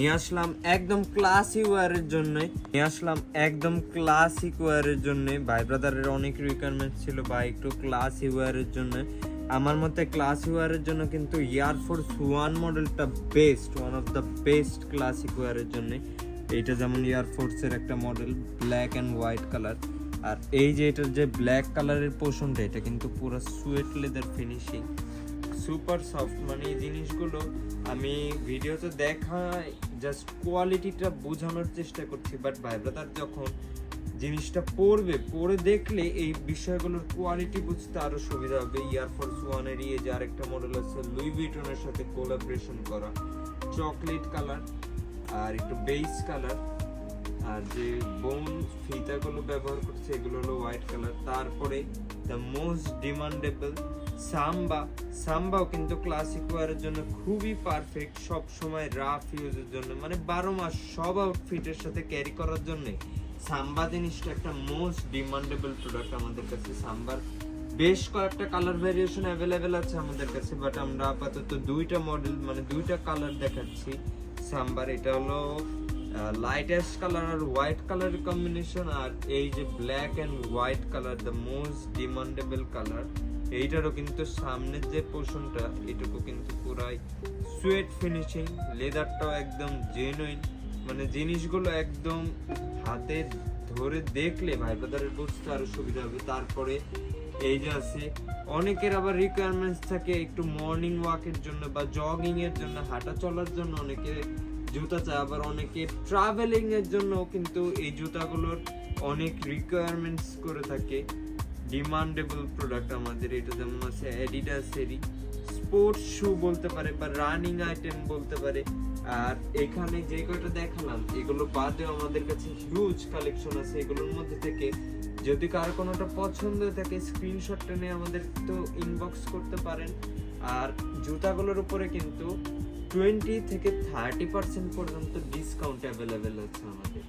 নিয়ে আসলাম একদম ক্লাসিক ওয়্যারের জন্য। ভাই ব্রাদারের অনেক রিকোয়ারমেন্ট ছিল ভাই একটু ক্লাসি ওয়্যারের জন্য। আমার মতে ক্লাসি ওয়্যারের জন্য কিন্তু এয়ারফোর্স 1 মডেলটা best, one of the best classic ওয়্যারের জন্য। এইটা যেমন এয়ারফোর্সের একটা model, black and white colour. আর এই যে এটার যে ব্ল্যাক কালারের পোর্শনটা, এটা কিন্তু পুরো suit leather finishing, super soft. মানে এই জিনিসগুলো আমি ভিডিওতে দেখাই, জাস্ট কোয়ালিটিটা বোঝানোর চেষ্টা করছি, বাট ভাই ব্রাদার যখন জিনিসটা পরে দেখলে এই বিষয়গুলোর কোয়ালিটি বুঝতে আরো সুবিধা হবে। এয়ারফোর্স 1 এর এই যে আরেকটা মডেল আছে লুই ভিটনের সাথে কোলাবোরেশন করা, চকলেট কালার আর একটু বেজ কালার, আর যে বোন ফিতাগুলো ব্যবহার করছে এগুলো হলো হোয়াইট কালার। তারপরে দ্য মোস্ট ডিমান্ডেবল সাম্বাও কিন্তু ক্লাসিক ওয়্যারের জন্য খুবই পারফেক্ট, সব সময় রাফ ইউজের জন্য, মানে 12 মাস সব আউটফিটের সাথে ক্যারি করার জন্য সাম্বা জিনিসটা একটা মোস্ট ডিমান্ডেবল প্রোডাক্ট আমাদের কাছে। সাম্বার বেশ কয়েকটা কালার ভেরিয়েশন অ্যাভেলেবেল আছে আমাদের কাছে, বাট আমরা আপাতত দুইটা মডেল মানে দুইটা কালার দেখাচ্ছি সাম্বার। এটা হলো লাইট অ্যাশ কালার আর হোয়াইট কালারের কম্বিনেশন, আর এই যে black and white colour the most demandable colour. এইটারও কিন্তু সামনের যে পোর্শনটা এটুকু কিন্তু পুরাই সুয়েট ফিনিশিং, লেদারটাও একদম জেনুইন, মানে জিনিসগুলো একদম হাতে ধরে দেখলে ভাই ব্রাদারের বুঝতে আরো সুবিধা হবে। তারপরে এই যে আছে অনেকের আবার রিকোয়ারমেন্টস থাকে একটু মর্নিং ওয়াকের জন্য বা জগিং এর জন্য, হাঁটা চলার জন্য অনেকে জুতা চায়, আবার অনেকে ট্রাভেলিং এর জন্য কিন্তু এই জুতাগুলোর অনেক রিকোয়ারমেন্টস করে থাকে। ডিমান্ডেবল প্রোডাক্ট আমাদের। এটা যেমন আছে অ্যাডিডাসেরই স্পোর্টস শু বলতে পারে বা রানিং আইটেম বলতে পারে। আর এখানে যে কয়টা দেখালাম এগুলো বাদেও আমাদের কাছে হিউজ কালেকশন আছে। এগুলোর মধ্যে থেকে যদি কারো কোনোটা পছন্দ থাকে স্ক্রিনশটটা নিয়ে আমাদের তো ইনবক্স করতে পারেন। আর জুতাগুলোর উপরে কিন্তু 20 থেকে 30% পর্যন্ত ডিসকাউন্ট অ্যাভেলেবেল আছে আমাদের।